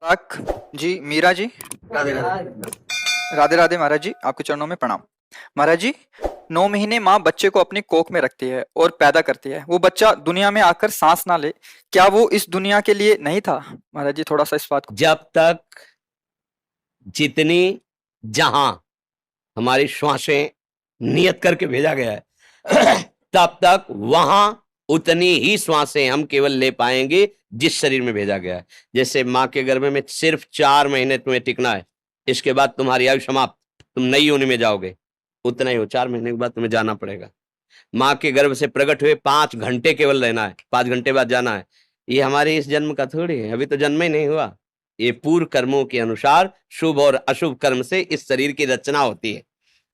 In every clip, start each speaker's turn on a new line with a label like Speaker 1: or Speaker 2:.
Speaker 1: तक जी, मीरा जी,
Speaker 2: राधे राधे।
Speaker 1: राधे राधे महाराज जी, आपके चरणों में प्रणाम। महाराज जी, 9 महीने माँ बच्चे को अपनी कोख में रखती है और पैदा करती है। वो बच्चा दुनिया में आकर सांस ना ले, क्या वो इस दुनिया के लिए नहीं था? महाराज जी, थोड़ा सा इस बात को।
Speaker 2: जब तक जितनी जहां हमारी श्वासें नियत करके भेजा गया है तब तक वहां उतनी ही श्वासें हम केवल ले पाएंगे जिस शरीर में भेजा गया है। जैसे माँ के गर्भ में सिर्फ 4 महीने तुम्हें टिकना है, इसके बाद तुम्हारी आयु समाप्त, तुम नई योनि में जाओगे। उतना ही हो, 4 महीने के बाद तुम्हें जाना पड़ेगा। माँ के गर्भ से प्रकट हुए 5 घंटे केवल रहना है, 5 घंटे बाद जाना है। ये हमारे इस जन्म का थोड़ी है, अभी तो जन्म ही नहीं हुआ। ये पूर्व कर्मों के अनुसार शुभ और अशुभ कर्म से इस शरीर की रचना होती है।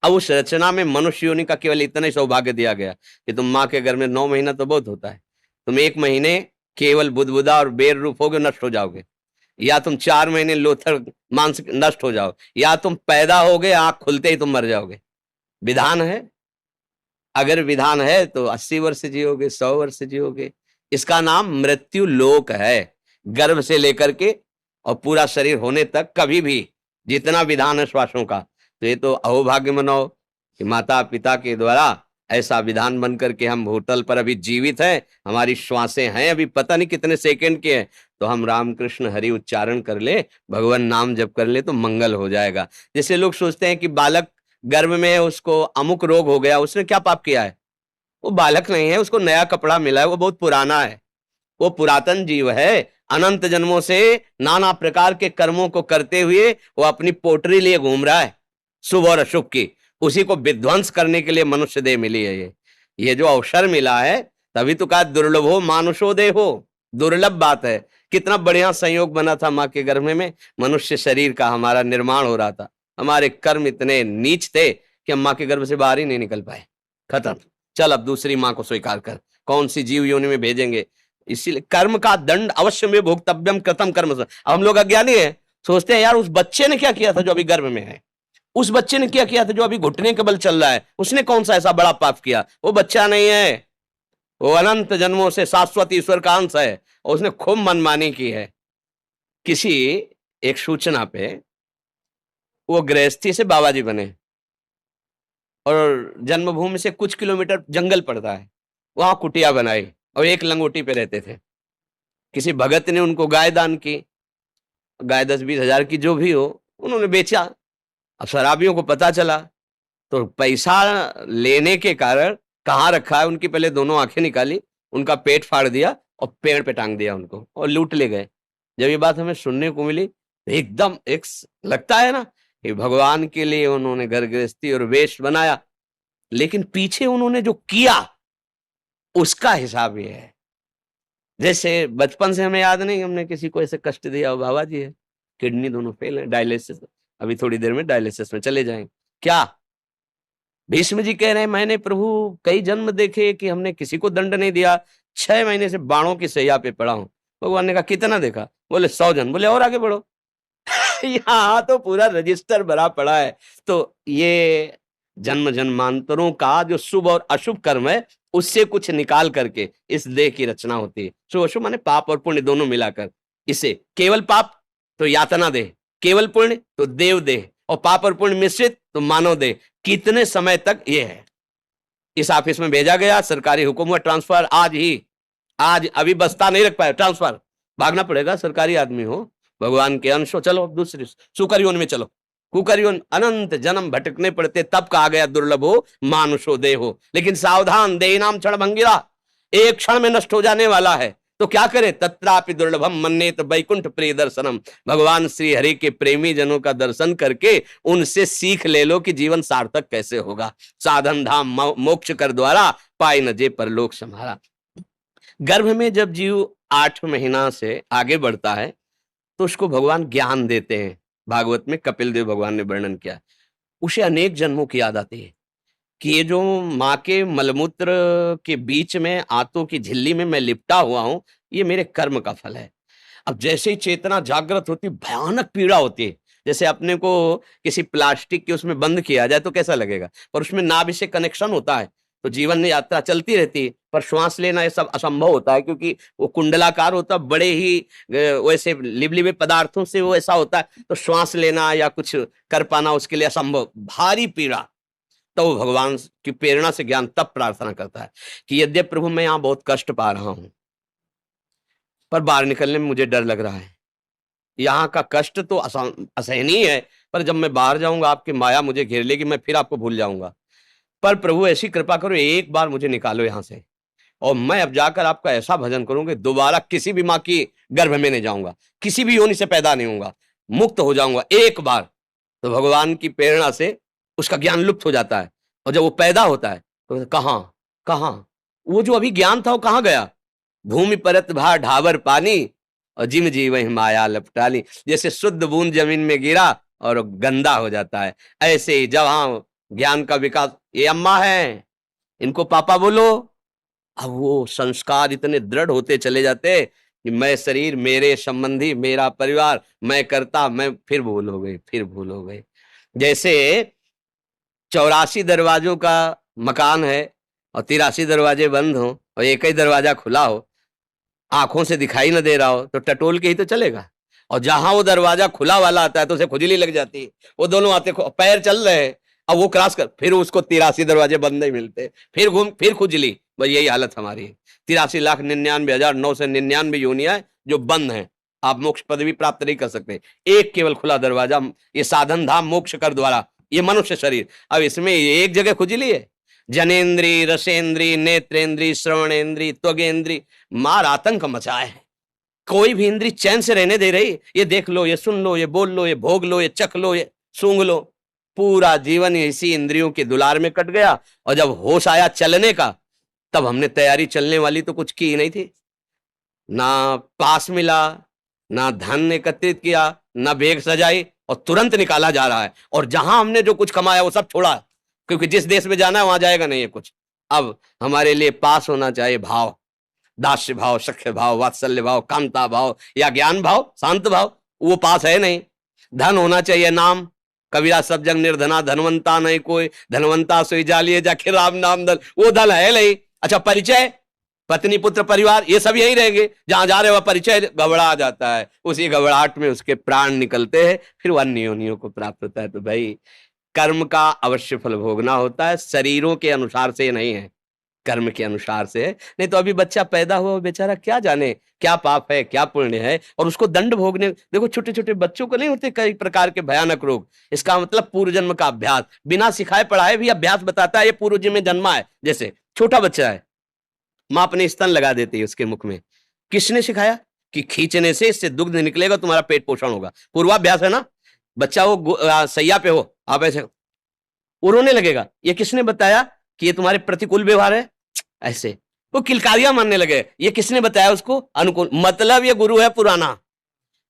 Speaker 2: अब उस रचना में मनुष्य योनि का केवल इतना ही सौभाग्य दिया गया कि तुम माँ के गर्भ में 9 महीना तो बहुत होता है, तुम 1 महीने केवल बुदबुदा और बेर रूप होगे, नष्ट हो जाओगे। या तुम 4 महीने लोथर मानसिक नष्ट हो जाओ, या तुम पैदा होगे आंख खुलते ही तुम मर जाओगे। विधान है, अगर विधान है तो 80 वर्ष जियोगे, 100 वर्ष जियोगे। इसका नाम मृत्यु लोक है। गर्भ से लेकर के और पूरा शरीर होने तक कभी भी जितना विधान है श्वासों का, तो ये तो अहोभाग्य मनाओ कि माता पिता के द्वारा ऐसा विधान बन करके हम भूतल पर अभी जीवित हैं। हमारी श्वासें हैं अभी पता नहीं कितने सेकंड की हैं, तो हम रामकृष्ण हरि उच्चारण कर ले, भगवान नाम जप कर ले तो मंगल हो जाएगा। जैसे लोग सोचते हैं कि बालक गर्भ में है, उसको अमुक रोग हो गया, उसने क्या पाप किया है? वो बालक नहीं है, उसको नया कपड़ा मिला है, वो बहुत पुराना है, वो पुरातन जीव है। अनंत जन्मों से नाना प्रकार के कर्मों को करते हुए वो अपनी पोटरी लिए घूम रहा है, शुभ और अशुभ की। उसी को विध्वंस करने के लिए मनुष्य देह मिली है। ये जो अवसर मिला है, तभी तो कहा दुर्लभो मानुषो देहो। दुर्लभ बात है। कितना बढ़िया संयोग बना था माँ के गर्भ में, मनुष्य शरीर का हमारा निर्माण हो रहा था। हमारे कर्म इतने नीच थे कि हम माँ के गर्भ से बाहर ही नहीं निकल पाए। खत्म, चल अब दूसरी माँ को स्वीकार कर, कौन सी जीव योनि में भेजेंगे। इसीलिए कर्म का दंड अवश्य में भोक्तव्यम कृतम कर्म। अब हम लोग अज्ञानी हैं, सोचते हैं यार उस बच्चे ने क्या किया था जो अभी गर्भ में है, उस बच्चे ने क्या किया था जो अभी घुटने के बल चल रहा है, उसने कौन सा ऐसा बड़ा पाप किया। वो बच्चा नहीं है, वो अनंत जन्मों से शाश्वत ईश्वर का अंश है, और उसने खूब मनमानी की है। किसी एक सूचना पे वो गृहस्थी से बाबा जी बने, और जन्मभूमि से कुछ किलोमीटर जंगल पड़ता है, वहां कुटिया बनाई और एक लंगोटी पे रहते थे। किसी भगत ने उनको गाय दान की, गाय 10-20 हजार की जो भी हो, उन्होंने बेचा। अब शराबियों को पता चला तो पैसा लेने के कारण कहाँ रखा है, उनकी पहले दोनों आंखें निकाली, उनका पेट फाड़ दिया और पेड़ पे टांग दिया उनको, और लूट ले गए। जब ये बात हमें सुनने को मिली तो एकदम एक लगता है ना कि भगवान के लिए उन्होंने घर गृहस्थी और वेश बनाया, लेकिन पीछे उन्होंने जो किया उसका हिसाब ये है। जैसे बचपन से हमें याद नहीं हमने किसी को ऐसे कष्ट दिया हो। बाबा जी है, किडनी दोनों फेल है, डायलिसिस, अभी थोड़ी देर में डायलिसिस में चले जाएंगे। क्या भीष्म जी कह रहे हैं, मैंने प्रभु कई जन्म देखे कि हमने किसी को दंड नहीं दिया, 6 महीने से बाणों की सैया पे पड़ा हूं। भगवान ने कहा कितना देखा? बोले 100 जन्म। बोले और आगे बढ़ो। यहाँ तो पूरा रजिस्टर भरा पड़ा है। तो ये जन्म जन्मांतरों का जो शुभ और अशुभ कर्म है, उससे कुछ निकाल करके इस देह की रचना होती है। शुभ अशुभ माने पाप और पुण्य दोनों मिलाकर। इसे केवल पाप तो यातना देह, केवल पुण्य तो देव देह, और पाप और पुण्य मिश्रित तो मानव देह। कितने समय तक ये है। इस ऑफिस में भेजा गया, सरकारी हुक्म हुआ ट्रांसफर आज ही, आज अभी बस्ता नहीं रख पाए, ट्रांसफर, भागना पड़ेगा, सरकारी आदमी हो, भगवान के अंश हो, चलो दूसरी सुकर योनि में चलो। कुकर योनि, अनंत जन्म भटकने पड़ते, तब कहा गया दुर्लभो मानुषो देहो। लेकिन सावधान, देह नाम क्षण भंगिरा, एक क्षण में नष्ट हो जाने वाला है। तो क्या करे, तत्रापि दुर्लभम मन्येत वैकुंठ प्रिय दर्शनम। भगवान श्री हरि के प्रेमी जनों का दर्शन करके उनसे सीख ले लो कि जीवन सार्थक कैसे होगा। साधन धाम मोक्ष कर द्वारा, पाए न जे परलोक सम्हारा। गर्भ में जब जीव 8 महीना से आगे बढ़ता है तो उसको भगवान ज्ञान देते हैं। भागवत में कपिल देव भगवान ने वर्णन किया, उसे अनेक जन्मों की याद आती है कि ये जो माँ के मलमूत्र के बीच में आंतों की झिल्ली में मैं लिपटा हुआ हूं, ये मेरे कर्म का फल है। अब जैसे ही चेतना जागृत होती, भयानक पीड़ा होती है। जैसे अपने को किसी प्लास्टिक के उसमें बंद किया जाए तो कैसा लगेगा, पर उसमें नाभि से कनेक्शन होता है तो जीवन यात्रा चलती रहती है, पर श्वास लेना ये सब असंभव होता है, क्योंकि वो कुंडलाकार होता है, बड़े ही वैसे लिबलिबे पदार्थों से वो ऐसा होता है, तो श्वास लेना या कुछ कर पाना उसके लिए असंभव, भारी पीड़ा। तो वो भगवान की प्रेरणा से ज्ञान तब प्रार्थना करता है कि यद्यपि प्रभु मैं यहाँ बहुत कष्ट पा रहा हूं, पर बाहर निकलने में मुझे डर लग रहा है। यहाँ का कष्ट तो असहनीय है, पर जब मैं बाहर जाऊंगा आपकी माया मुझे घेर लेगी, मैं फिर आपको भूल जाऊंगा। पर प्रभु ऐसी कृपा करो, एक बार मुझे निकालो यहाँ से, और मैं अब जाकर आपका ऐसा भजन करूंगा, दोबारा किसी भी माँ की गर्भ में नहीं जाऊंगा, किसी भी योनि से पैदा नहीं होऊंगा, मुक्त हो जाऊंगा एक बार। तो भगवान की प्रेरणा से उसका ज्ञान लुप्त हो जाता है, और जब वो पैदा होता है तो कहां कहां वो जो अभी ज्ञान था वो कहां गया? भूमि परत भा ढाबर पानी, और जिम जी वही माया लपटाली। जैसे शुद्ध बूंद जमीन में गिरा और गंदा हो जाता है, ऐसे ही जब ज्ञान का विकास, ये अम्मा है इनको पापा बोलो, अब वो संस्कार इतने दृढ़ होते चले जाते कि मैं शरीर, मेरे संबंधी, मेरा परिवार, मैं करता, मैं फिर भूल हो गई, फिर भूल हो गई। जैसे 84 दरवाजों का मकान है और 83 दरवाजे बंद हो और एक ही दरवाजा खुला हो, आंखों से दिखाई न दे रहा हो, तो टटोल के ही तो चलेगा। और जहां वो दरवाजा खुला वाला आता है तो उसे खुजली लग जाती है, वो दोनों आते पैर चल रहे हैं, अब वो क्रॉस कर, फिर उसको 83 दरवाजे बंद नहीं मिलते, फिर घूम, फिर खुजली। बस यही हालत हमारी है। 83,99,999 योनियां जो बंद हैं, आप मोक्ष पदवी प्राप्त नहीं कर सकते। एक केवल खुला दरवाजा, ये साधन धाम मोक्ष कर द्वारा, ये मनुष्य शरीर। अब इसमें एक जगह खुजली है, जनेन्द्री, रसेंद्री, नेत्रेंद्री, श्रवणेन्द्री, त्वगेंद्री, मार आतंक मचाए है। कोई भी इंद्री चैन से रहने दे रही, ये देख लो, ये सुन लो, ये बोल लो, ये भोग लो, ये चख लो, ये सूंघ लो। पूरा जीवन इसी इंद्रियों के दुलार में कट गया, और जब होश आया चलने का, तब हमने तैयारी चलने वाली तो कुछ की ही नहीं थी। ना पास मिला, ना धन एकत्रित किया, ना बेग सजाई, और तुरंत निकाला जा रहा है। और जहां हमने जो कुछ कमाया वो सब छोड़ा, क्योंकि जिस देश में जाना है वहां जाएगा नहीं है कुछ। अब हमारे लिए पास होना चाहिए भाव, दास्य भाव, सख्य भाव, वात्सल्य भाव, कामता भाव या ज्ञान भाव, शांत भाव, वो पास है नहीं। धन होना चाहिए नाम, कबीरा सब जग निर्धना, धनवंता नहीं कोई, धनवंता सोई जालिए जाके राम नाम दल, वो धन है नहीं। अच्छा परिचय, पत्नी पुत्र परिवार, ये सब यही रहेंगे, जहां जा रहे हो परिचय घबरा जाता है, उसी घबराहट में उसके प्राण निकलते हैं, फिर वो अन्य योनियों को प्राप्त होता है। तो भाई कर्म का अवश्य फल भोगना होता है, शरीरों के अनुसार से नहीं है, कर्म के अनुसार से है। नहीं तो अभी बच्चा पैदा हुआ बेचारा क्या जाने क्या पाप है क्या पुण्य है, और उसको दंड भोगने। देखो छोटे छोटे बच्चों को नहीं होते कई प्रकार के भयानक रोग, इसका मतलब पूर्व जन्म का अभ्यास, बिना सिखाए पढ़ाए भी अभ्यास बताता है, ये पूर्व जन्म में जन्मा है। जैसे छोटा बच्चा है, माँ अपने स्तन लगा देती है उसके मुख में, किसने सिखाया कि खींचने से इससे दुग्ध निकलेगा, तुम्हारा पेट पोषण होगा, पूर्वाभ्यास है ना। बच्चा वो सैया पे हो, आप ऐसे वो रोने लगेगा, ये किसने बताया कि ये तुम्हारे प्रतिकूल व्यवहार है, ऐसे वो किलकारियां मानने लगे, ये किसने बताया उसको अनुकूल। मतलब ये गुरु है पुराना,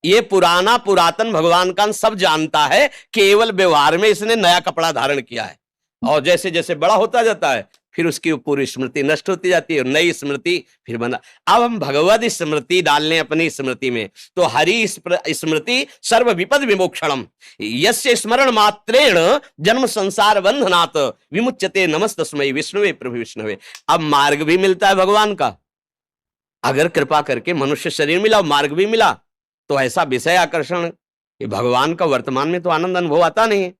Speaker 2: ये पुराना पुरातन भगवान का सब जानता है, केवल व्यवहार में इसने नया कपड़ा धारण किया है। और जैसे जैसे बड़ा होता जाता है फिर उसकी पूरी स्मृति नष्ट होती जाती है, नई स्मृति फिर बना। अब हम भगवत स्मृति डालने अपनी स्मृति में, तो हरि स्मृति सर्व विपद विमोक्षणम, यस्य स्मरण मात्रेण जन्म संसार बंधनात् विमुच्यते नमस्तस्मै विष्णुवे प्रभु विष्णुवे। अब मार्ग भी मिलता है भगवान का, अगर कृपा करके मनुष्य शरीर मिला, मार्ग भी मिला, तो ऐसा विषय आकर्षण कि भगवान का वर्तमान में तो आनंद अनुभव आता नहीं है,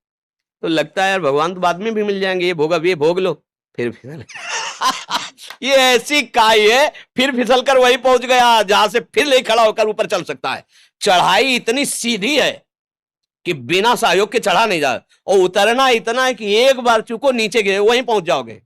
Speaker 2: तो लगता है यार भगवान तो बाद में भी मिल जाएंगे, ये भोग अब ये भोग लो, फिर फिसल ये ऐसी काई है, फिर फिसल कर वही पहुंच गया जहां से फिर नहीं खड़ा होकर ऊपर चल सकता है। चढ़ाई इतनी सीधी है कि बिना सहयोग के चढ़ा नहीं जा, और उतरना इतना है कि एक बार चुको नीचे गिरे वहीं पहुंच जाओगे।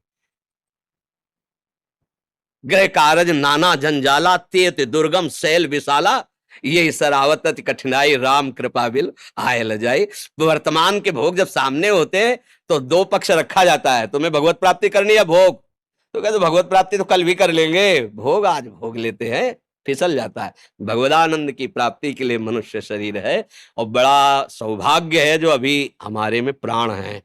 Speaker 2: ग्रह कारज नाना जंजाला, तेत दुर्गम शैल विशाला, ये सरावत कठिनाई राम कृपा बिल आए ल जाए। वर्तमान के भोग जब सामने होते हैं तो दो पक्ष रखा जाता है, तुम्हें भगवत प्राप्ति करनी है भोग, तो कहते भगवत प्राप्ति तो कल भी कर लेंगे, भोग आज भोग लेते हैं, फिसल जाता है। भगवदानंद की प्राप्ति के लिए मनुष्य शरीर है, और बड़ा सौभाग्य है जो अभी हमारे में प्राण है।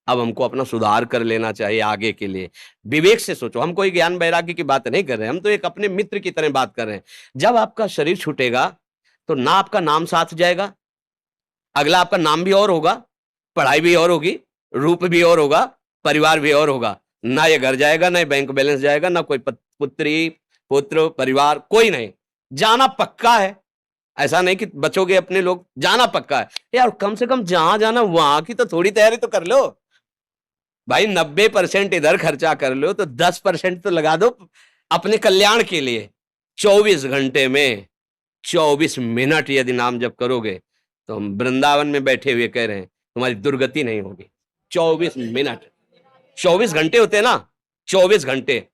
Speaker 2: अब हमको अपना सुधार कर लेना चाहिए आगे के लिए, विवेक से सोचो। हम कोई ज्ञान वैराग्य की बात नहीं कर रहे हैं, हम तो एक अपने मित्र की तरह बात कर रहे हैं। जब आपका शरीर छूटेगा तो ना आपका नाम साथ जाएगा, अगला आपका नाम भी और होगा, पढ़ाई भी और होगी, रूप भी और होगा, परिवार भी और होगा, ना ये घर जाएगा, ना ये बैंक बैलेंस जाएगा, ना कोई पुत्री पुत्र परिवार, कोई नहीं। जाना पक्का है, ऐसा नहीं कि बचोगे अपने लोग, जाना पक्का है यार। कम से कम जहां जाना वहां की तो थोड़ी तैयारी तो कर लो भाई। 90% इधर खर्चा कर लो तो 10% तो लगा दो अपने कल्याण के लिए। 24 घंटे में 24 मिनट यदि नाम जप करोगे तो हम वृंदावन में बैठे हुए कह रहे हैं तुम्हारी दुर्गति नहीं होगी। 24 मिनट, 24 घंटे होते हैं ना, 24 घंटे,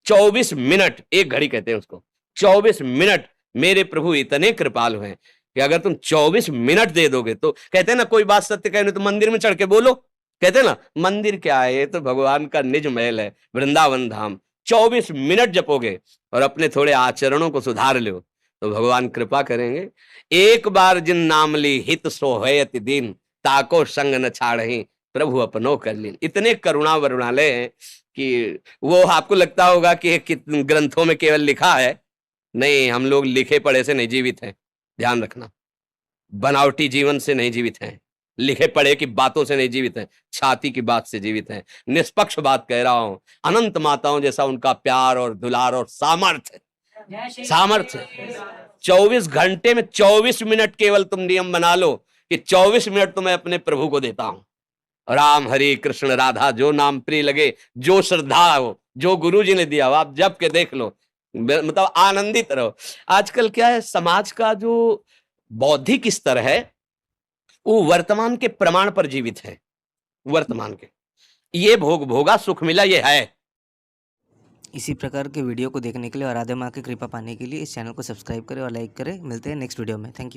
Speaker 2: 24 मिनट, एक घड़ी कहते हैं उसको। 24 मिनट मेरे प्रभु इतने कृपालु हैं कि अगर तुम 24 मिनट दे दोगे तो, कहते हैं ना कोई बात सत्य कहने तो मंदिर में चढ़ के बोलो, कहते हैं ना मंदिर क्या है, ये तो भगवान का निज महल है, वृंदावन धाम। 24 मिनट जपोगे और अपने थोड़े आचरणों को सुधार लो तो भगवान कृपा करेंगे। एक बार जिन नाम ली हित सोहयति दीन, ताको संग न छाड़हि प्रभु अपनो कर लीन। इतने करुणा वरुणालय हैं कि वो आपको लगता होगा कि ग्रंथों में केवल लिखा है, नहीं, हम लोग लिखे पढ़े से नहीं जीवित हैं, ध्यान रखना। बनावटी जीवन से नहीं जीवित हैं, लिखे पढ़े की बातों से नहीं जीवित हैं, छाती की बात से जीवित हैं। निष्पक्ष बात कह रहा हूं, अनंत माताओं जैसा उनका प्यार और दुलार और सामर्थ्य, सामर्थ्य। 24 घंटे में 24 मिनट केवल तुम नियम बना लो कि 24 मिनट तो मैं अपने प्रभु को देता हूं। राम हरि कृष्ण राधा, जो नाम प्रिय लगे, जो श्रद्धा हो, जो गुरु जी ने दिया हो, आप जप के देख लो, मतलब आनंदित रहो। आजकल क्या है, समाज का जो बौद्धिक स्तर है वो वर्तमान के प्रमाण पर जीवित है। वर्तमान के ये भोगा सुख मिला, ये है।
Speaker 3: इसी प्रकार के वीडियो को देखने के लिए और राधे माँ की कृपा पाने के लिए इस चैनल को सब्सक्राइब करें और लाइक करें। मिलते हैं नेक्स्ट वीडियो में। Thank you.